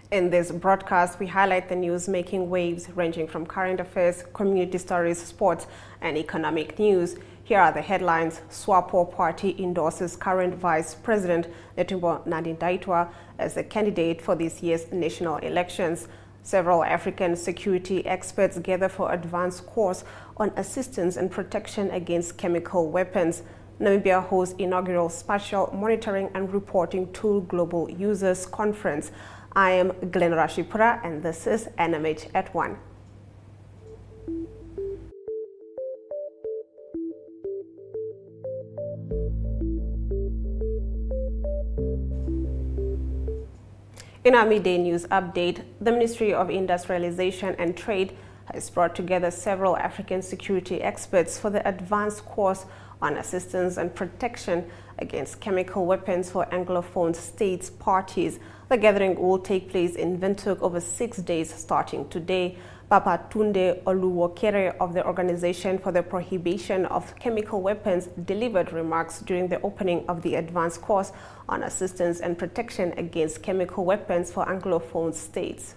In this broadcast, we highlight the news making waves ranging from current affairs, community stories, sports, and economic news. Here are the headlines. Swapo Party endorses current Vice President Netumbo Nandi-Ndaitwah as the candidate for this year's national elections. Several African security experts gather for advanced course on assistance and protection against chemical weapons. Namibia hosts inaugural Spatial Monitoring and Reporting Tool Global Users Conference. I am Glenn Rashipura, and this is NMH at 1. In our midday news update, the Ministry of Industrialization and Trade has brought together several African security experts for the advanced course on assistance and protection against chemical weapons for Anglophone states parties. The gathering will take place in Windhoek over 6 days starting today. Papa Tunde Oluwokere of the Organization for the Prohibition of Chemical Weapons delivered remarks during the opening of the advanced course on assistance and protection against chemical weapons for Anglophone states.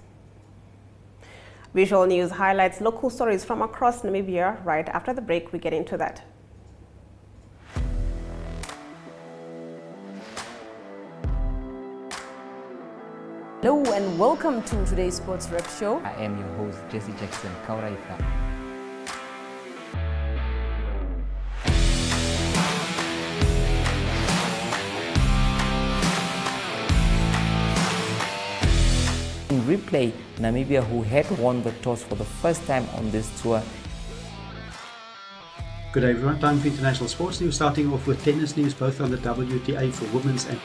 Visual News highlights local stories from across Namibia. Right after the break, we get into that. Hello and welcome to today's Sports Rep Show. I am your host, Jesse Jackson Kauraifa. In replay, Namibia, who had won the toss for the first time on this tour. Good day everyone, time for international sports news, starting off with tennis news, both on the WTA for women's and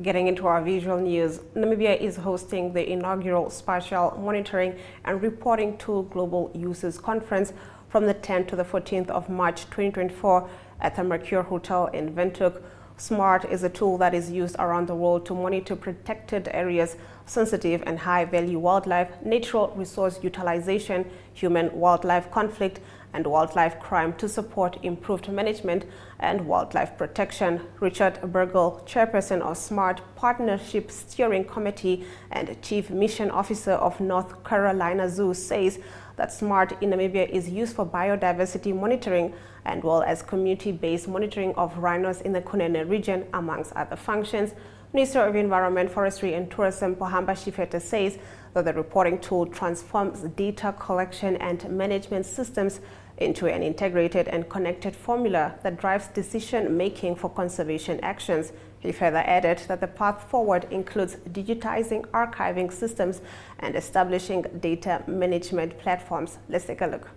Getting into our visual news, Namibia is hosting the inaugural Spatial Monitoring and Reporting Tool Global Users Conference from the 10th to the 14th of March 2024 at the Mercure Hotel in Windhoek. SMART is a tool that is used around the world to monitor protected areas, sensitive and high-value wildlife, natural resource utilization, human-wildlife conflict, and wildlife crime to support improved management and wildlife protection. Richard Burgel, chairperson of SMART Partnership Steering Committee and Chief Mission Officer of North Carolina Zoo, says that SMART in Namibia is used for biodiversity monitoring and well as community-based monitoring of rhinos in the Kunene region, amongst other functions. Minister of Environment, Forestry and Tourism, Pohamba Shifete, says that the reporting tool transforms data collection and management systems into an integrated and connected formula that drives decision-making for conservation actions. He further added that the path forward includes digitizing archiving systems and establishing data management platforms. Let's take a look.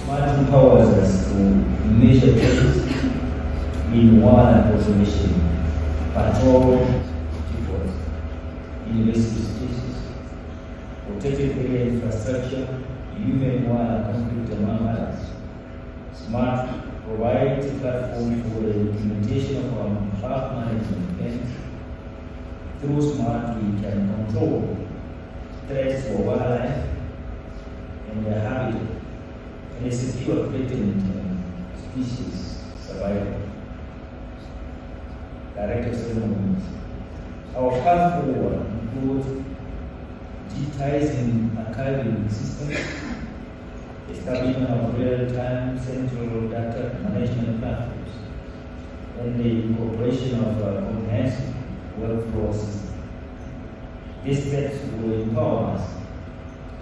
SMART empowers us to measure processes in one conservation, patrol efforts, invasive species, protected area infrastructure, even water conflict, among others. SMART provides a platform for the implementation of our park management plans. Through SMART, we can control threats for wildlife and their habitat, and secure threatened species survival. Director ceremonies. Our path forward includes digitizing archiving systems, establishment of real-time central data management platforms, and the incorporation of a comprehensive workflow system. These steps will empower us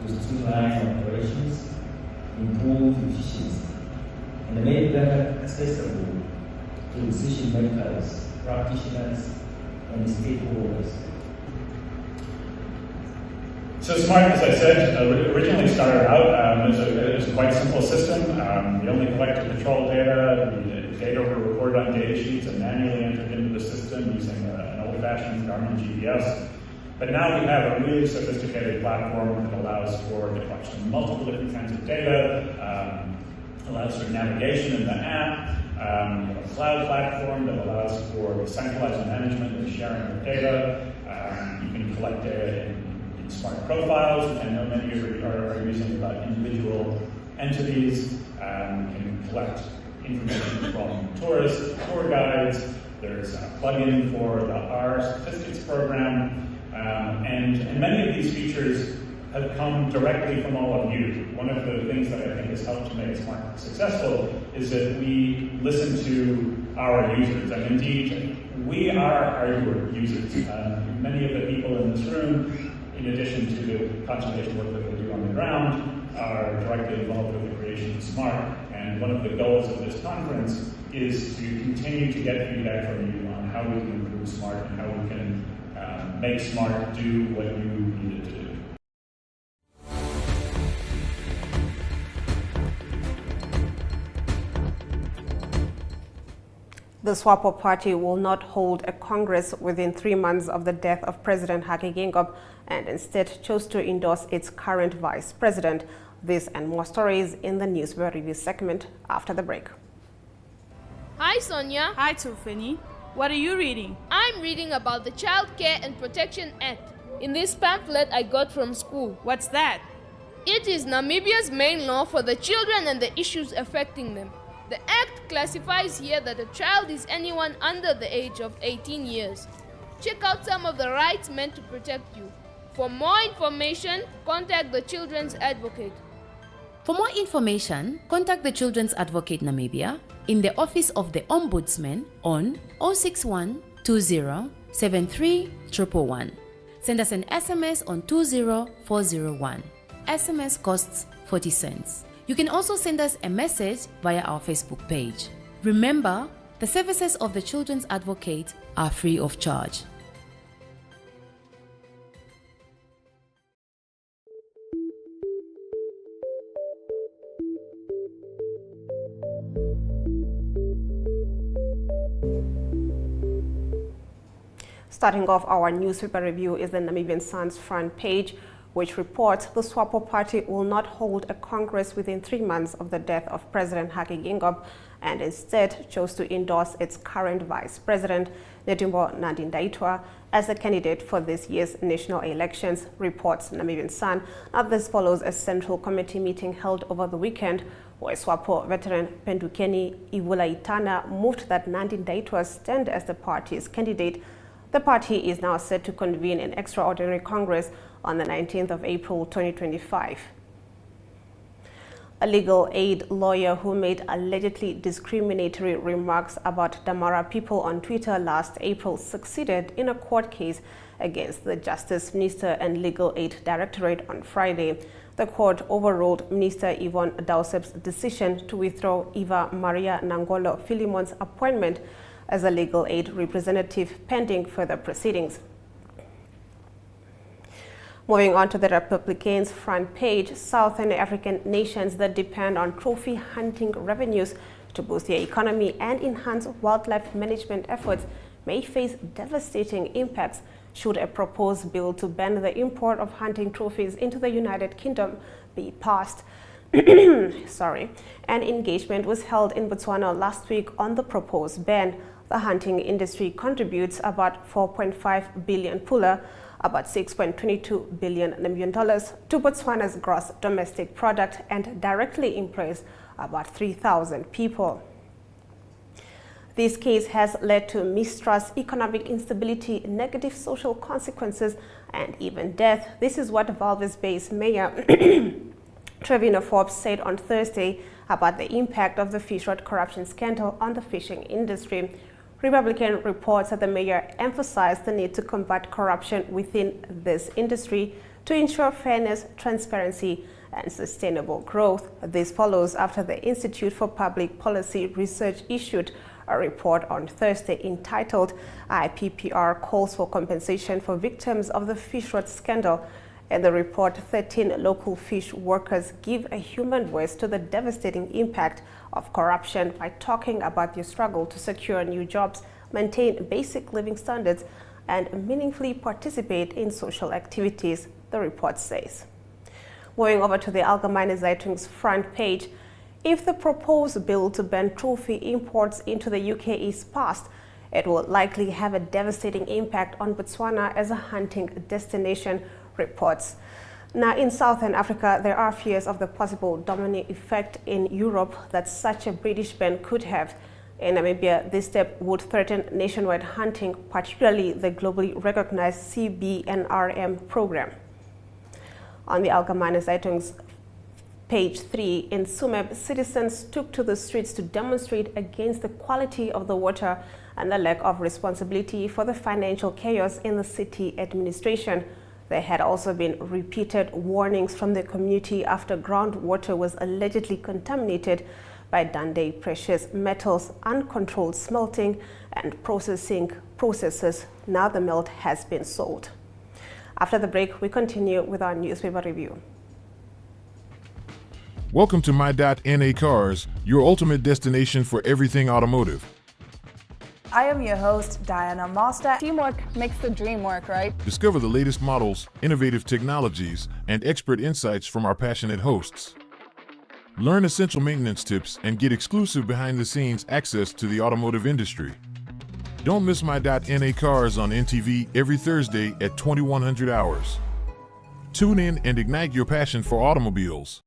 to streamline operations, improve efficiency, and make data accessible to decision makers, practitioners, and stakeholders. So SMART, as I said, originally started out as a quite simple system. We only collected patrol data. The data were recorded on data sheets and manually entered into the system using an old-fashioned Garmin GPS. But now we have a really sophisticated platform that allows for the collection of multiple different kinds of data, allows for navigation in the app, a cloud platform that allows for centralized management and sharing of data. You can collect data in smart profiles, which I know many of you are using about individual entities. You can collect information from tourists, tour guides. There's a plugin for the R statistics program. And many of these features have come directly from all of you. One of the things that I think has helped to make Smart successful is that we listen to our users, and indeed, we are your users. Many of the people in this room, in addition to the consultation work that we do on the ground, are directly involved with the creation of Smart. And one of the goals of this conference is to continue to get feedback from you on how we can improve Smart and how we can make Smart do what you need it to do. The Swapo Party will not hold a congress within 3 months of the death of President Hage Geingob and instead chose to endorse its current vice president. This and more stories in the Newspaper Review segment after the break. Hi Sonia. Hi Tufeni. What are you reading? I'm reading about the Child Care and Protection Act. In this pamphlet I got from school. What's that? It is Namibia's main law for the children and the issues affecting them. The Act classifies here that a child is anyone under the age of 18 years. Check out some of the rights meant to protect you. For more information, contact the Children's Advocate. For more information, contact the Children's Advocate Namibia in the Office of the Ombudsman on 061 20 73 111. Send us an SMS on 20401. SMS costs 40 cents. You can also send us a message via our Facebook page. Remember, the services of the Children's Advocate are free of charge. Starting off our newspaper review is the Namibian Sun's front page, which reports the Swapo Party will not hold a congress within 3 months of the death of President Hage Geingob and instead chose to endorse its current vice president, Netumbo Nandi-Ndaitwah, as a candidate for this year's national elections, reports Namibian Sun. Now, this follows a central committee meeting held over the weekend where Swapo veteran Pendukeni Ivulaitana moved that Nandi-Ndaitwah stand as the party's candidate. The party is now set to convene an extraordinary congress on the 19th of April 2025. A legal aid lawyer who made allegedly discriminatory remarks about Damara people on Twitter last April succeeded in a court case against the Justice Minister and Legal Aid Directorate on Friday. The court overruled Minister Yvonne Dowsep's decision to withdraw Eva Maria Nangolo Filimon's appointment as a legal aid representative pending further proceedings. Moving on to the Republicans' front page, Southern African nations that depend on trophy hunting revenues to boost their economy and enhance wildlife management efforts may face devastating impacts should a proposed bill to ban the import of hunting trophies into the United Kingdom be passed. An engagement was held in Botswana last week on the proposed ban. The hunting industry contributes about 4.5 billion pula, about $6.22 billion Namibian dollars, to Botswana's gross domestic product and directly employs about 3,000 people. This case has led to mistrust, economic instability, negative social consequences, and even death. This is what Walvis Bay's Mayor Trevino Forbes said on Thursday about the impact of the fish rod corruption scandal on the fishing industry. Republican reports that the mayor emphasized the need to combat corruption within this industry to ensure fairness, transparency, and sustainable growth. This follows after the Institute for Public Policy Research issued a report on Thursday entitled IPPR Calls for Compensation for Victims of the Fish Rod Scandal. In the report, 13 local fish workers give a human voice to the devastating impact of corruption by talking about their struggle to secure new jobs, maintain basic living standards, and meaningfully participate in social activities, the report says. Moving over to the Allgemeine Zeitung's front page, if the proposed bill to ban trophy imports into the UK is passed, it will likely have a devastating impact on Botswana as a hunting destination, reports. Now, in Southern Africa, there are fears of the possible domino effect in Europe that such a British ban could have. In Namibia, this step would threaten nationwide hunting, particularly the globally recognized CBNRM program. On the Allgemeine Zeitung's page 3, in Sumeb, citizens took to the streets to demonstrate against the quality of the water and the lack of responsibility for the financial chaos in the city administration. There had also been repeated warnings from the community after groundwater was allegedly contaminated by Dundee precious metals, uncontrolled smelting and processes. Now the melt has been sold. After the break, we continue with our newspaper review. Welcome to My.NA Cars, your ultimate destination for everything automotive. I am your host, Diana Master. Teamwork makes the dream work, right? Discover the latest models, innovative technologies, and expert insights from our passionate hosts. Learn essential maintenance tips and get exclusive behind-the-scenes access to the automotive industry. Don't miss My.NA Cars on NTV every Thursday at 2100 hours. Tune in and ignite your passion for automobiles.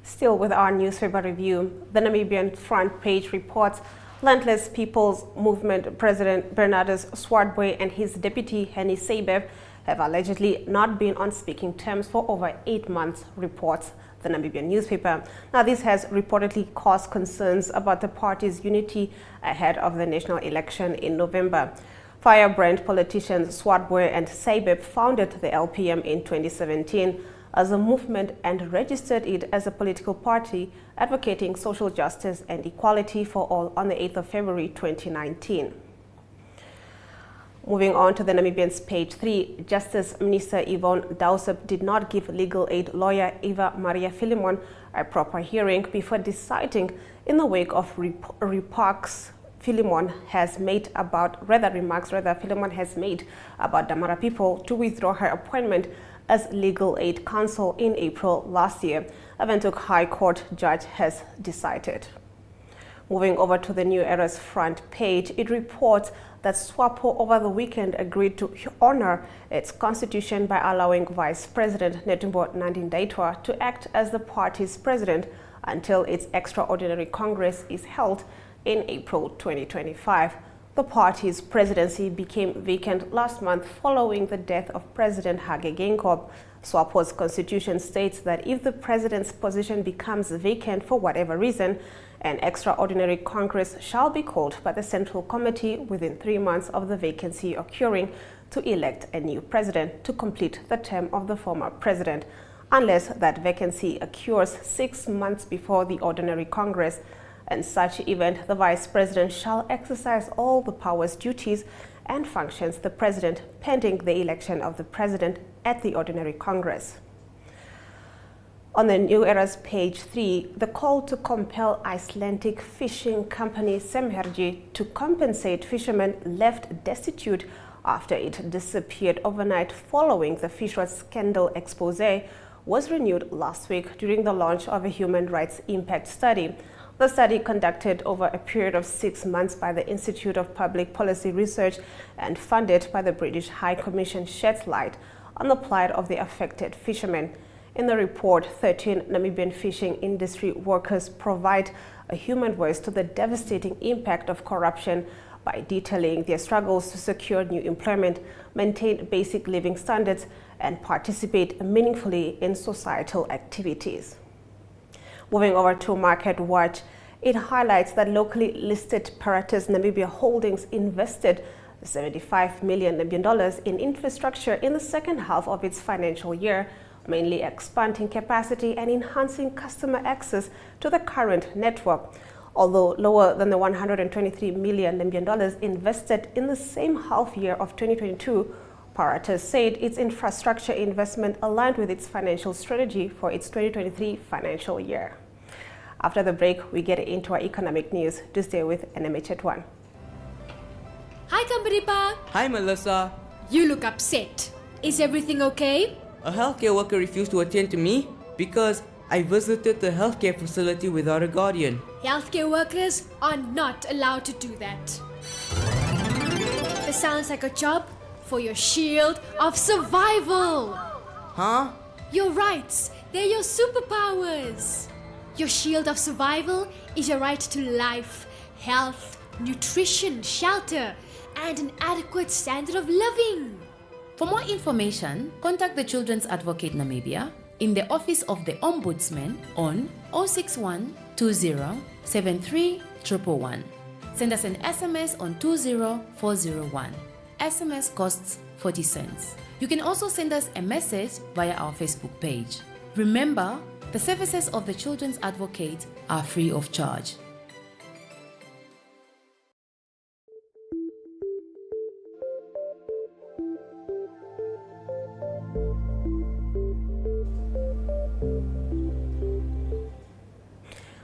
Still with our newspaper review, the Namibian front page reports Landless People's Movement President Bernardus Swartboy and his deputy Henny Seibeb have allegedly not been on speaking terms for over 8 months, reports the Namibian newspaper. Now, this has reportedly caused concerns about the party's unity ahead of the national election in November. Firebrand politicians Swartboy and Seibeb founded the LPM in 2017 as a movement and registered it as a political party advocating social justice and equality for all on the 8th of February 2019. Moving on to the Namibian's page 3, Justice Minister Yvonne Dausep did not give legal aid lawyer Eva Maria Philemon a proper hearing before deciding in the wake of remarks Philemon has made about Damara people to withdraw her appointment as legal aid counsel in April last year, a Windhoek High Court judge has decided. Moving over to the New Era's front page, it reports that Swapo over the weekend agreed to honor its constitution by allowing Vice President Netumbo Nandi-Ndaitwah to act as the party's president until its extraordinary Congress is held in April 2025. The party's presidency became vacant last month following the death of President Hage Geingob. Swapo's constitution states that if the president's position becomes vacant for whatever reason, an extraordinary Congress shall be called by the Central Committee within 3 months of the vacancy occurring to elect a new president to complete the term of the former president, unless that vacancy occurs 6 months before the ordinary Congress. In such event, the Vice President shall exercise all the powers, duties, and functions the President pending the election of the President at the Ordinary Congress. On the New Era's page 3, the call to compel Icelandic fishing company Semherji to compensate fishermen left destitute after it disappeared overnight following the fish rot scandal expose was renewed last week during the launch of a human rights impact study. The study, conducted over a period of 6 months by the Institute of Public Policy Research and funded by the British High Commission, sheds light on the plight of the affected fishermen. In the report, 13 Namibian fishing industry workers provide a human voice to the devastating impact of corruption by detailing their struggles to secure new employment, maintain basic living standards, and participate meaningfully in societal activities. Moving over to Market Watch, it highlights that locally listed Paratus Namibia Holdings invested $75 million in infrastructure in the second half of its financial year, mainly expanding capacity and enhancing customer access to the current network. Although lower than the $123 million invested in the same half year of 2022, Party said its infrastructure investment aligned with its financial strategy for its 2023 financial year. After the break, we get into our economic news. Do stay with NMH at 1. Hi, Kambaripa. Hi, Melissa. You look upset. Is everything okay? A healthcare worker refused to attend to me because I visited the healthcare facility without a guardian. Healthcare workers are not allowed to do that. This sounds like a job for your shield of survival. Huh? Your rights, they're your superpowers. Your shield of survival is your right to life, health, nutrition, shelter, and an adequate standard of living. For more information, contact the Children's Advocate Namibia in the Office of the Ombudsman on 061 20 73 111. Send us an SMS on 20401. SMS costs 40 cents. You can also send us a message via our Facebook page. Remember, the services of the Children's Advocate are free of charge.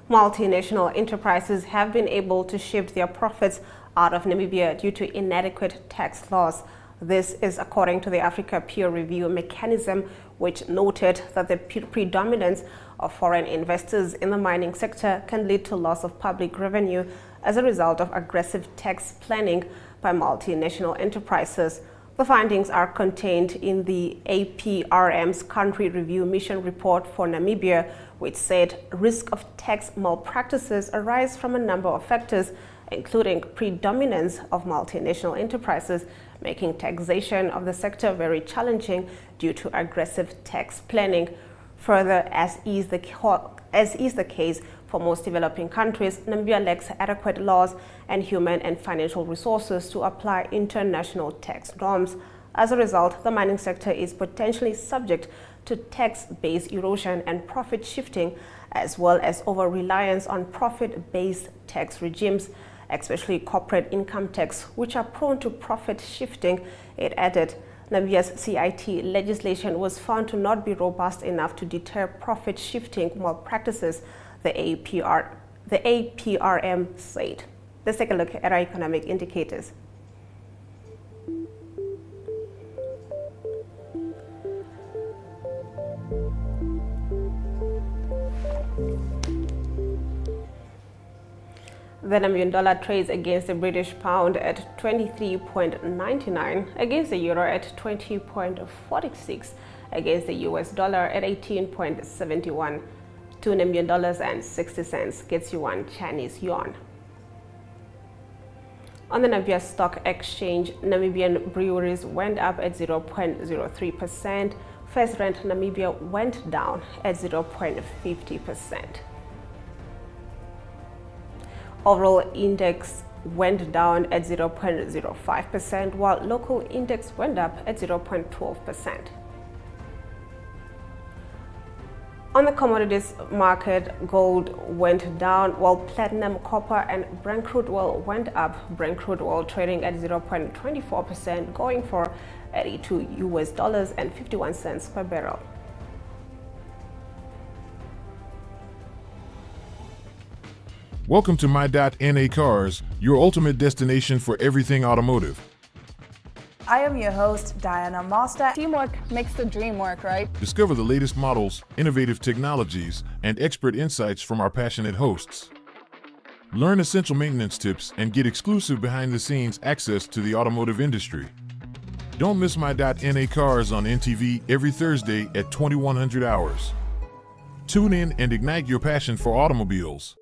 Multinational enterprises have been able to shift their profits out of Namibia due to inadequate tax laws. This is according to the Africa Peer Review Mechanism, which noted that the predominance of foreign investors in the mining sector can lead to loss of public revenue as a result of aggressive tax planning by multinational enterprises. The findings are contained in the APRM's Country Review Mission Report for Namibia, which said risk of tax malpractices arise from a number of factors, including predominance of multinational enterprises, making taxation of the sector very challenging due to aggressive tax planning. Further, as is the case for most developing countries, Namibia lacks adequate laws and human and financial resources to apply international tax norms. As a result, the mining sector is potentially subject to tax-based erosion and profit shifting, as well as over-reliance on profit-based tax regimes, especially corporate income tax, which are prone to profit shifting. It added, Namibia's CIT legislation was found to not be robust enough to deter profit shifting malpractices, the APRM said. Let's take a look at our economic indicators. The Namibian dollar trades against the British pound at 23.99, against the euro at 20.46, against the US dollar at 18.71. 2 Namibian dollars and 60 cents gets you 1 Chinese yuan. On the Namibia Stock Exchange, Namibian breweries went up at 0.03%. First Rand Namibia went down at 0.50%. Overall index went down at 0.05%, while local index went up at 0.12%. On the commodities market, gold went down, while platinum, copper, and Brent crude oil went up. Brent crude oil trading at 0.24%, going for $82.51 per barrel. Welcome to My.NA Cars, your ultimate destination for everything automotive. I am your host, Diana Master. Teamwork makes the dream work, right? Discover the latest models, innovative technologies, and expert insights from our passionate hosts. Learn essential maintenance tips and get exclusive behind-the-scenes access to the automotive industry. Don't miss My.NA Cars on NTV every Thursday at 2100 hours. Tune in and ignite your passion for automobiles.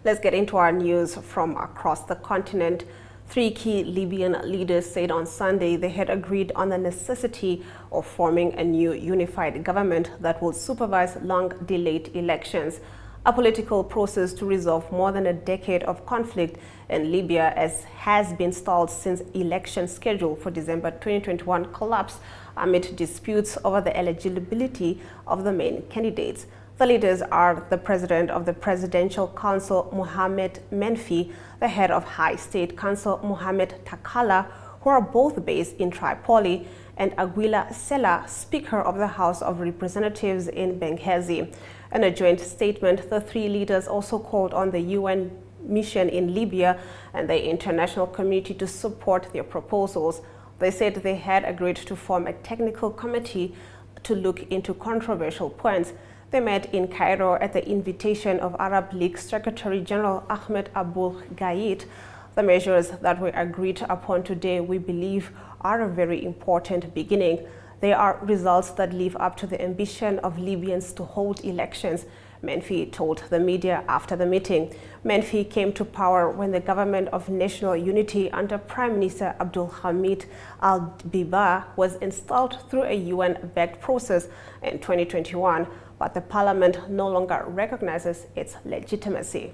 Let's get into our news from across the continent. 3 key Libyan leaders said on Sunday they had agreed on the necessity of forming a new unified government that will supervise long-delayed elections, a political process to resolve more than a decade of conflict in Libya has been stalled since election schedule for December 2021 collapsed amid disputes over the eligibility of the main candidates. The leaders are the president of the Presidential Council, Mohamed Menfi, the head of High State Council, Mohamed Takala, who are both based in Tripoli, and Aguila Sela, Speaker of the House of Representatives in Benghazi. In a joint statement, the three leaders also called on the UN mission in Libya and the international community to support their proposals. They said they had agreed to form a technical committee to look into controversial points. They met in Cairo at the invitation of Arab League Secretary General Ahmed Abul Ghaid. The measures that were agreed upon today, we believe, are a very important beginning. They are results that live up to the ambition of Libyans to hold elections, Menfi told the media after the meeting. Menfi came to power when the government of national unity under Prime Minister Abdul Hamid al-Biba was installed through a UN-backed process in 2021, but the parliament no longer recognizes its legitimacy.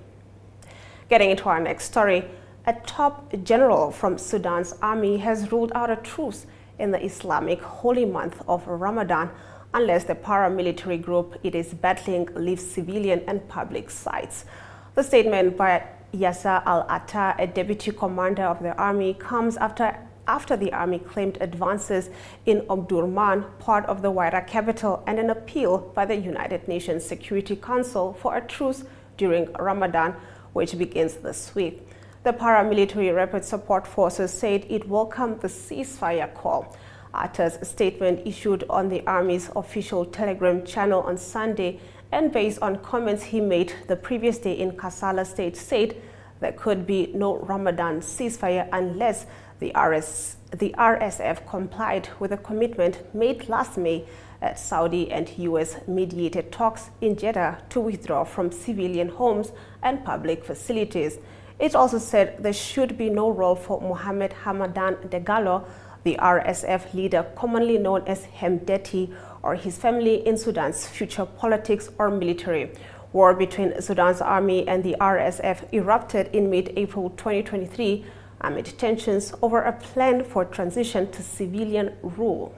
Getting into our next story, a top general from Sudan's army has ruled out a truce in the Islamic holy month of Ramadan unless the paramilitary group it is battling leaves civilian and public sites. The statement by Yasser al-Attah, a deputy commander of the army, comes after the army claimed advances in Omdurman, part of the wider capital, and an appeal by the United Nations Security Council for a truce during Ramadan, which begins this week. The paramilitary Rapid Support Forces said it welcomed the ceasefire call. Attah's statement, issued on the Army's official Telegram channel on Sunday and based on comments he made the previous day in Kassala State, said there could be no Ramadan ceasefire unless the RSF complied with a commitment made last May at Saudi and US-mediated talks in Jeddah to withdraw from civilian homes and public facilities. It also said there should be no role for Mohamed Hamadan Dagalo, the RSF leader commonly known as Hemdeti, or his family in Sudan's future politics or military. War between Sudan's army and the RSF erupted in mid-April 2023 amid tensions over a plan for transition to civilian rule.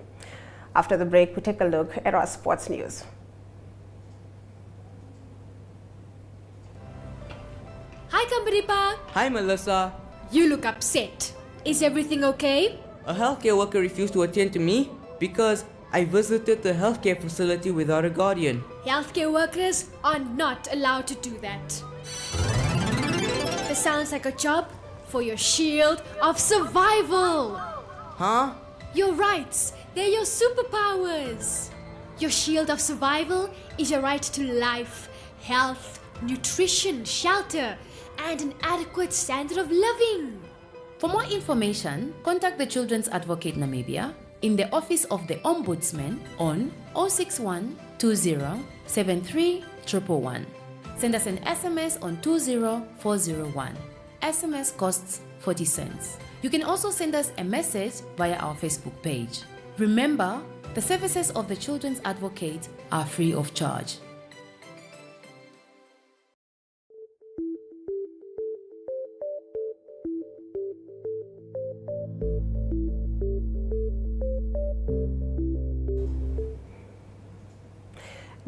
After the break, we take a look at our sports news. Hi, Kambaripa. Hi, Melissa. You look upset. Is everything okay? A healthcare worker refused to attend to me because I visited the healthcare facility without a guardian. Healthcare workers are not allowed to do that. This sounds like a job for your shield of survival. Huh? Your rights, they're your superpowers. Your shield of survival is your right to life, health, nutrition, shelter, and an adequate standard of living. For more information, contact the Children's Advocate Namibia in the Office of the Ombudsman on 061 20 73 111. Send us an SMS on 20401. SMS costs 40 cents. You can also send us a message via our Facebook page. Remember, the services of the Children's Advocate are free of charge.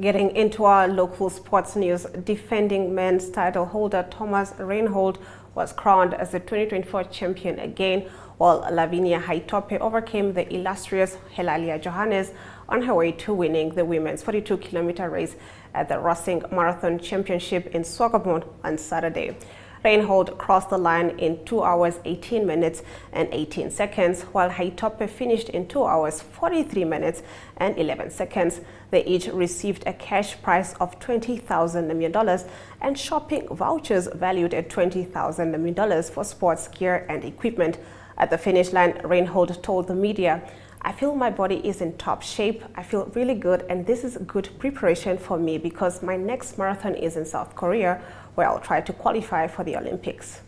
Getting into our local sports news, defending men's title holder Thomas Reinhold was crowned as the 2024 champion again, while Lavinia Haitope overcame the illustrious Helalia Johannes on her way to winning the women's 42-kilometer race at the Racing Marathon Championship in Swakopmund on Saturday. Reinhold crossed the line in 2 hours 18 minutes and 18 seconds, while Haitope finished in 2 hours 43 minutes and 11 seconds. They each received a cash prize of $20,000 Namibian and shopping vouchers valued at $20,000 Namibian for sports gear and equipment. At the finish line, Reinhold told the media, "I feel my body is in top shape. I feel really good, and this is good preparation for me because my next marathon is in South Korea, where I'll try to qualify for the Olympics."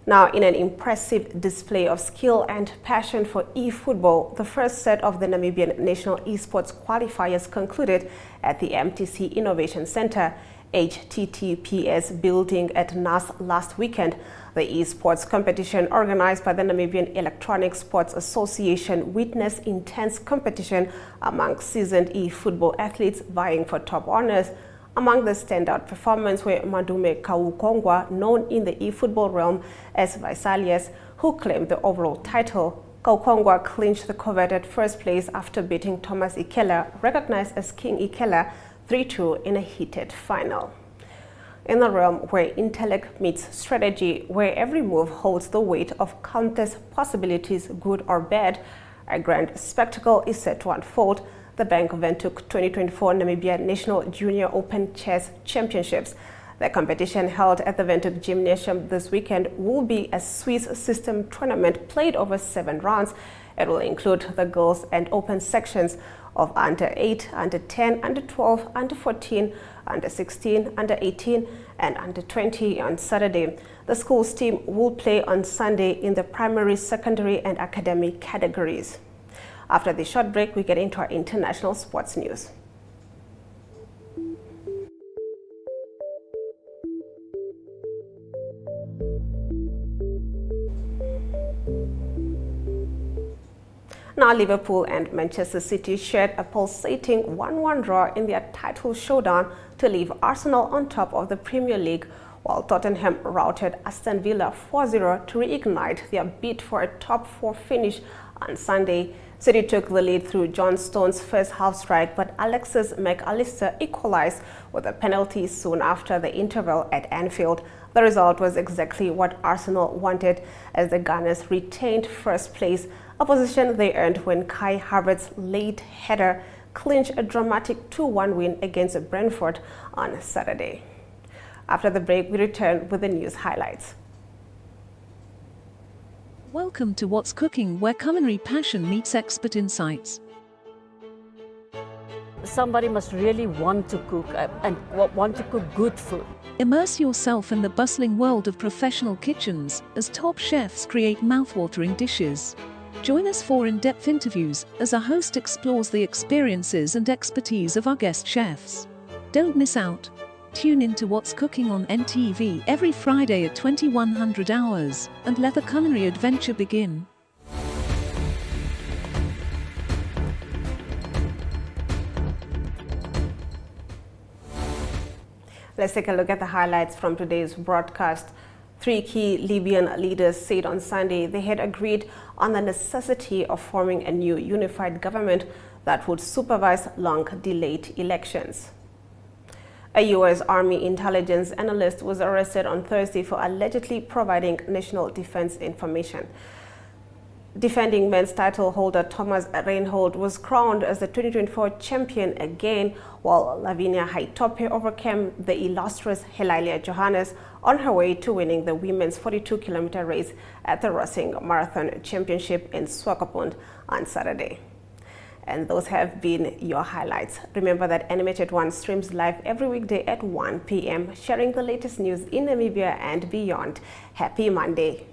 Now, in an impressive display of skill and passion for e-football, the first set of the Namibian National Esports qualifiers concluded at the MTC Innovation Center, HTTPS building at NAS last weekend. The esports competition organized by the Namibian Electronic Sports Association witnessed intense competition among seasoned e-football athletes vying for top honors. Among the standout performers were Madume Kaukongwa, known in the e-football realm as Visalius, who claimed the overall title. Kaukongwa clinched the coveted first place after beating Thomas Ikela, recognized as King Ikela, 3-2 in a heated final. In a realm where intellect meets strategy, where every move holds the weight of countless possibilities, good or bad, a grand spectacle is set to unfold. The Bank Windhoek 2024 Namibia National Junior Open Chess Championships. The competition, held at the Windhoek Gymnasium this weekend, will be a Swiss system tournament played over 7 rounds. It will include the girls and open sections of under 8, under 10, under 12, under 14, under 16, under 18, and under 20 on Saturday. The school's team will play on Sunday in the primary, secondary, and academic categories. After this short break, we get into our international sports news. Now, Liverpool and Manchester City shared a pulsating 1-1 draw in their title showdown to leave Arsenal on top of the Premier League, while Tottenham routed Aston Villa 4-0 to reignite their bid for a top 4 finish on Sunday. City took the lead through John Stones' first half strike, but Alexis McAllister equalized with a penalty soon after the interval at Anfield. The result was exactly what Arsenal wanted, as the Gunners retained first place, a position they earned when Kai Havertz's late header clinched a dramatic 2-1 win against Brentford on Saturday. After the break, we return with the news highlights. Welcome to What's Cooking, where culinary passion meets expert insights. Somebody must really want to cook and want to cook good food. Immerse yourself in the bustling world of professional kitchens as top chefs create mouth-watering dishes. Join us for in-depth interviews as our host explores the experiences and expertise of our guest chefs. Don't miss out. Tune in to What's Cooking on NTV every Friday at 2100 hours and let the culinary adventure begin. Let's take a look at the highlights from today's broadcast. 3 key Libyan leaders said on Sunday they had agreed on the necessity of forming a new unified government that would supervise long-delayed elections. A U.S. Army intelligence analyst was arrested on Thursday for allegedly providing national defense information. Defending men's title holder Thomas Reinhold was crowned as the 2024 champion again, while Lavinia Haitope overcame the illustrious Helalia Johannes on her way to winning the women's 42-kilometer race at the Racing Marathon Championship in Swakopmund on Saturday. And those have been your highlights. Remember that NMH at 1 streams live every weekday at 1 p.m., sharing the latest news in Namibia and beyond. Happy Monday.